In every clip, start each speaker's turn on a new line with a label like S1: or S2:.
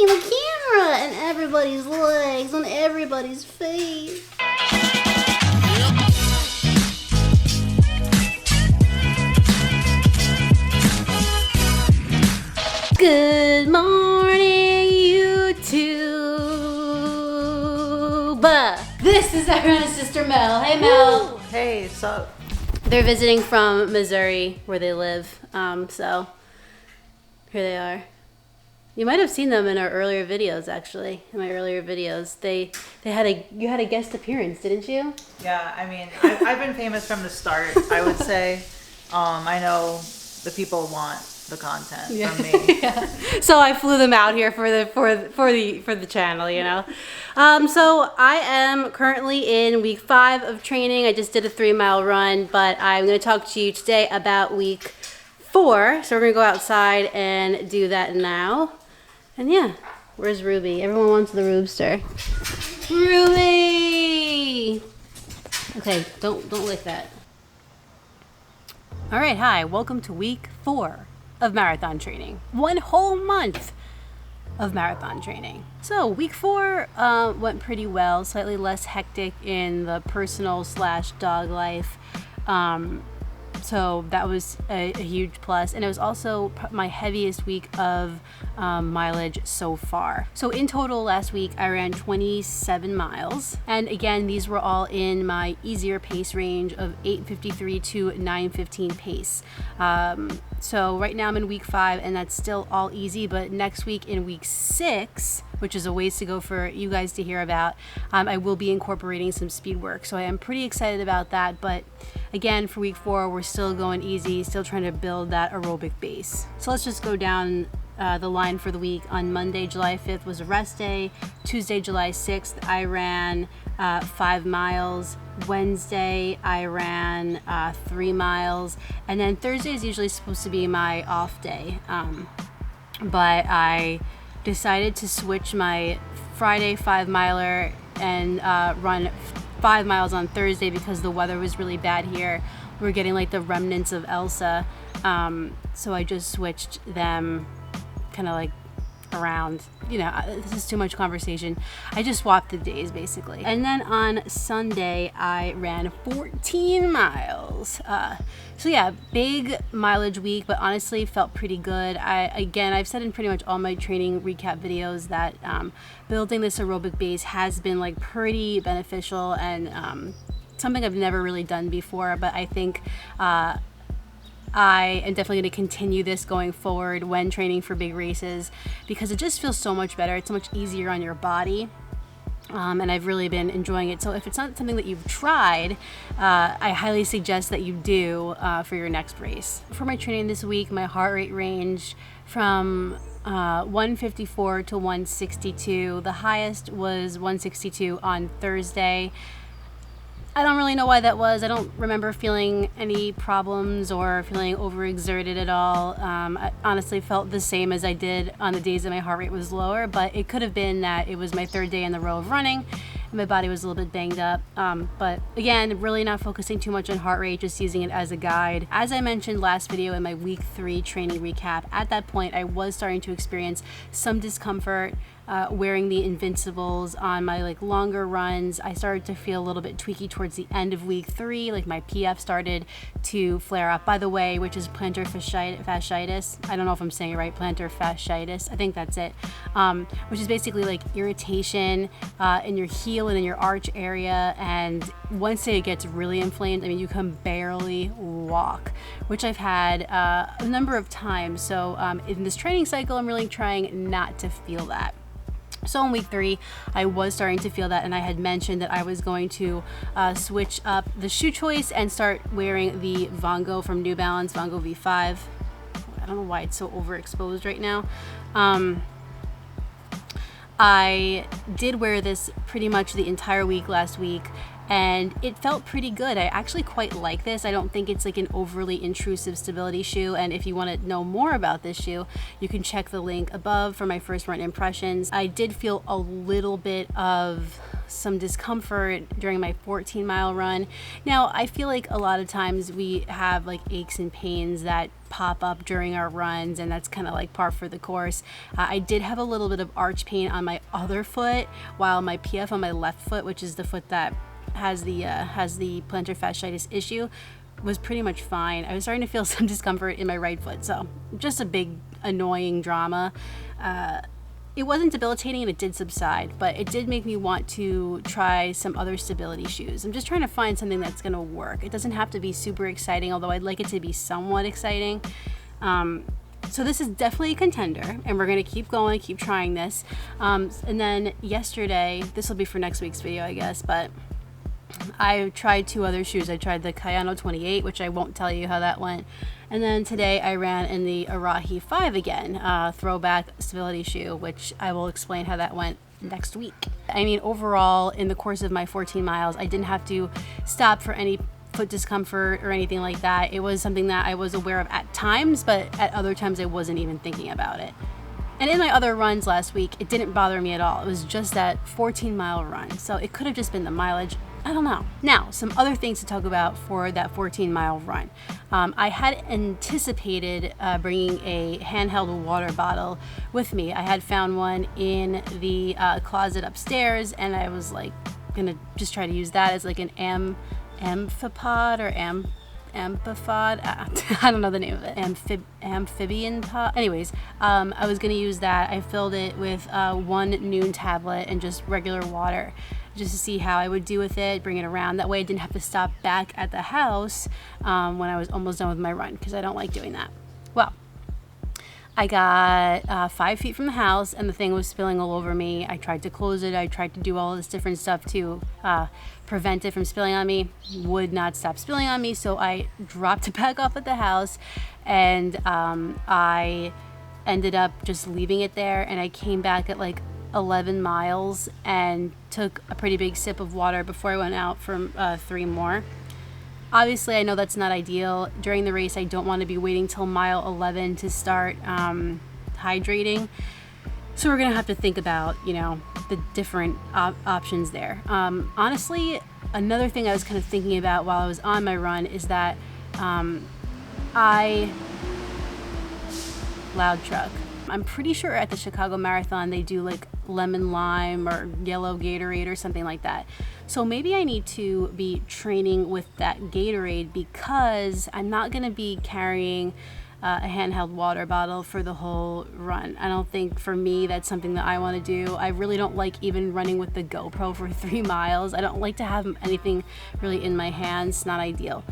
S1: looking at the camera and everybody's legs on everybody's face. Good morning, YouTube. This is Aaron's sister Mel. Hey, Mel.
S2: Woo! Hey, so
S1: They're visiting from Missouri, where they live. So here they are. You might have seen them in our earlier videos, actually. In my earlier videos, you had a guest appearance, didn't you?
S2: yeah, I mean, I've been famous from the start, I would say. I know the people want the content from me.
S1: Yeah. So I flew them out here for the channel, you know. So I am currently in week 5 of training. I just did a 3-mile run, but I'm going to talk to you today about week 4. So we're going to go outside and do that now. And yeah, where's Ruby? Everyone wants the Roobster. Ruby! Okay, don't lick that. All right, hi. Welcome to week 4 of marathon training. 1 whole month of marathon training. So week 4 went pretty well, slightly less hectic in the personal / dog life. So that was a huge plus, and it was also my heaviest week of mileage so far. So in total last week I ran 27 miles, and again these were all in my easier pace range of 8:53 to 9:15 pace. So right now I'm in week 5 and that's still all easy, but next week in week 6, which is a ways to go for you guys to hear about, I will be incorporating some speed work. So I am pretty excited about that, but again, for week 4, we're still going easy, still trying to build that aerobic base. So let's just go down the line for the week. On Monday, July 5th was a rest day. Tuesday, July 6th, I ran 5 miles. Wednesday, I ran 3 miles. And then Thursday is usually supposed to be my off day. But I decided to switch my Friday 5-miler and run 5 miles on Thursday because the weather was really bad here. We were getting like the remnants of Elsa. So I just switched them kind of like around. You know, this is too much conversation. I just swapped the days basically. And then on Sunday, I ran 14 miles. So yeah, big mileage week, but honestly felt pretty good. I've said in pretty much all my training recap videos that building this aerobic base has been like pretty beneficial and something I've never really done before, but I think I am definitely going to continue this going forward when training for big races because it just feels so much better. It's so much easier on your body. And I've really been enjoying it. So if it's not something that you've tried, I highly suggest that you do for your next race. For my training this week, my heart rate range from 154 to 162. The highest was 162 on Thursday. I don't really know why that was. I don't remember feeling any problems or feeling overexerted at all. I honestly felt the same as I did on the days that my heart rate was lower, but it could have been that it was my 3rd day in the row of running and my body was a little bit banged up. But again, really not focusing too much on heart rate, just using it as a guide. As I mentioned last video in my week 3 training recap, at that point I was starting to experience some discomfort wearing the Invincibles on my like longer runs. I started to feel a little bit tweaky towards the end of week 3, like my PF started to flare up, by the way, which is plantar fasciitis. I don't know if I'm saying it right, plantar fasciitis, I think that's it, which is basically like irritation in your heel and in your arch area, and once it gets really inflamed, I mean you can barely walk, which I've had a number of times. So in this training cycle I'm really trying not to feel that. So in week 3, I was starting to feel that, and I had mentioned that I was going to switch up the shoe choice and start wearing the Vongo from New Balance, Vongo V5. I don't know why it's so overexposed right now. I did wear this pretty much the entire week last week, and it felt pretty good. I actually quite like this. I don't think it's like an overly intrusive stability shoe, and if you want to know more about this shoe, you can check the link above for my first run impressions. I did feel a little bit of some discomfort during my 14-mile run. Now, I feel like a lot of times we have like aches and pains that pop up during our runs, and that's kind of like par for the course. I did have a little bit of arch pain on my other foot, while my PF on my left foot, which is the foot that has the plantar fasciitis issue, was pretty much fine. I was starting to feel some discomfort in my right foot, so just a big annoying drama. It wasn't debilitating and it did subside, but it did make me want to try some other stability shoes. I'm just trying to find something that's going to work. It doesn't have to be super exciting, although I'd like it to be somewhat exciting. So this is definitely a contender, and we're going to keep going, keep trying this. And then yesterday, this will be for next week's video, I guess, but I tried 2 other shoes. I tried the Kayano 28, which I won't tell you how that went. And then today I ran in the Arahi 5 again, throwback stability shoe, which I will explain how that went next week. I mean, overall, in the course of my 14 miles, I didn't have to stop for any foot discomfort or anything like that. It was something that I was aware of at times, but at other times I wasn't even thinking about it. And in my other runs last week, it didn't bother me at all. It was just that 14-mile run. So it could have just been the mileage. I don't know. Now, some other things to talk about for that 14-mile run. I had anticipated bringing a handheld water bottle with me. I had found one in the closet upstairs, and I was like gonna just try to use that as like an amphipod or amphipod. I don't know the name of it. Amphibian pod. Anyways, I was gonna use that. I filled it with 1 Noon tablet and just regular water, just to see how I would do with it, bring it around. That way I didn't have to stop back at the house when I was almost done with my run, because I don't like doing that. Well, I got 5 feet from the house and the thing was spilling all over me. I tried to close it. I tried to do all this different stuff to prevent it from spilling on me. Would not stop spilling on me, so I dropped it back off at the house, and I ended up just leaving it there, and I came back at like 11 miles and took a pretty big sip of water before I went out for 3 more. Obviously, I know that's not ideal. During the race, I don't want to be waiting till mile 11 to start hydrating. So we're going to have to think about, the different options there. Honestly, another thing I was kind of thinking about while I was on my run is that loud truck. I'm pretty sure at the Chicago Marathon they do like lemon lime or yellow Gatorade or something like that. So maybe I need to be training with that Gatorade, because I'm not going to be carrying a handheld water bottle for the whole run. I don't think for me that's something that I want to do. I really don't like even running with the GoPro for 3 miles. I don't like to have anything really in my hands. Not ideal.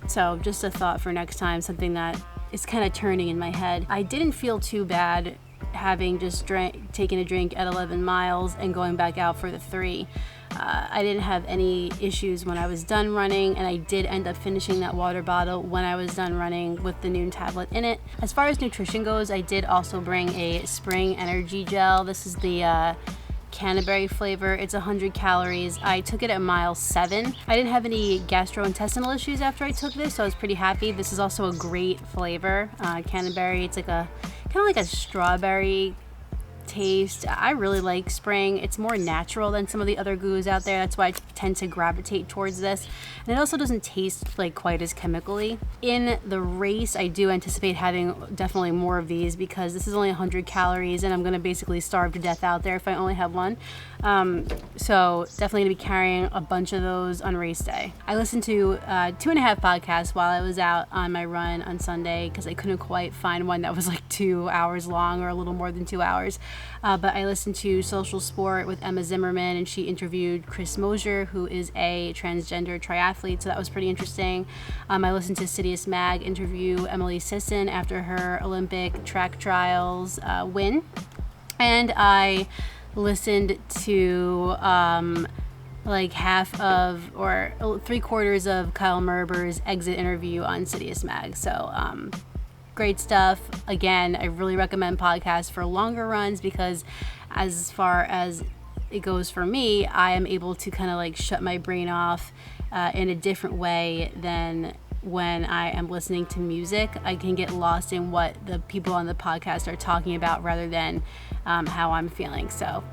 S1: So just a thought for next time, something that is kind of turning in my head. I didn't feel too bad having just taken a drink at 11 miles and going back out for the 3. I didn't have any issues when I was done running, and I did end up finishing that water bottle when I was done running with the Noon tablet in it. As far as nutrition goes, I did also bring a spring energy gel. This is the Canterbury flavor. It's 100 calories. I took it at mile 7. I didn't have any gastrointestinal issues after I took this, so I was pretty happy. This is also a great flavor. Canterbury, it's like kind of like a strawberry taste. I really like spring. It's more natural than some of the other gurus out there. That's why I tend to gravitate towards this. And it also doesn't taste like quite as chemically. In the race, I do anticipate having definitely more of these, because this is only 100 calories and I'm going to basically starve to death out there if I only have one. So definitely going to be carrying a bunch of those on race day. I listened to 2.5 podcasts while I was out on my run on Sunday, because I couldn't quite find one that was like 2 hours long or a little more than 2 hours. But I listened to Social Sport with Emma Zimmerman, and she interviewed Chris Mosier, who is a transgender triathlete, so that was pretty interesting. I listened to Sidious Mag interview Emily Sisson after her Olympic track trials win. And I listened to like half of or 3/4 of Kyle Merber's exit interview on Sidious Mag. So great stuff. Again, I really recommend podcasts for longer runs, because as far as it goes for me, I am able to kind of like shut my brain off in a different way than when I am listening to music. I can get lost in what the people on the podcast are talking about rather than how I'm feeling. So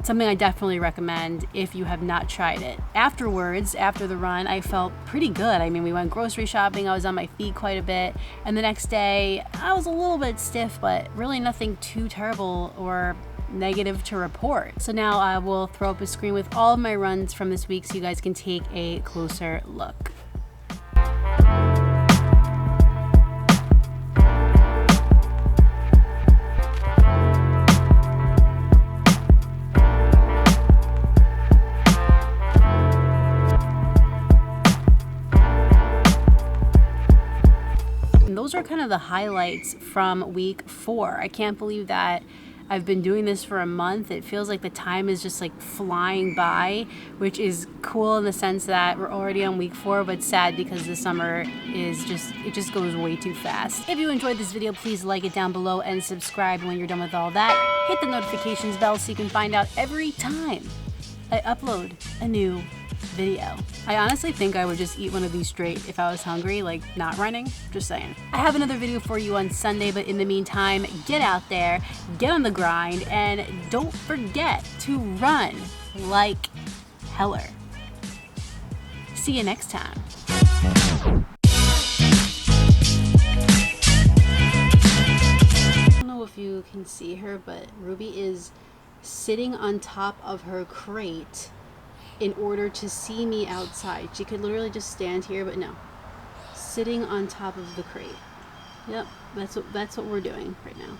S1: something I definitely recommend if you have not tried it. Afterwards, after the run, I felt pretty good. I mean, we went grocery shopping, I was on my feet quite a bit, and the next day I was a little bit stiff, but really nothing too terrible or negative to report. So now I will throw up a screen with all of my runs from this week so you guys can take a closer look. Those are kind of the highlights from week 4. I can't believe that I've been doing this for a month. It feels like the time is just like flying by, which is cool in the sense that we're already on week 4, but sad because the summer is it just goes way too fast. If you enjoyed this video, please like it down below and subscribe when you're done with all that. Hit the notifications bell so you can find out every time I upload a new video. I honestly think I would just eat one of these straight if I was hungry, like not running, just saying. I have another video for you on Sunday, but in the meantime, get out there, get on the grind, and don't forget to run like Heller. See you next time. I don't know if you can see her, but Ruby is sitting on top of her crate in order to see me outside. She could literally just stand here, but no. Sitting on top of the crate. Yep, that's what we're doing right now.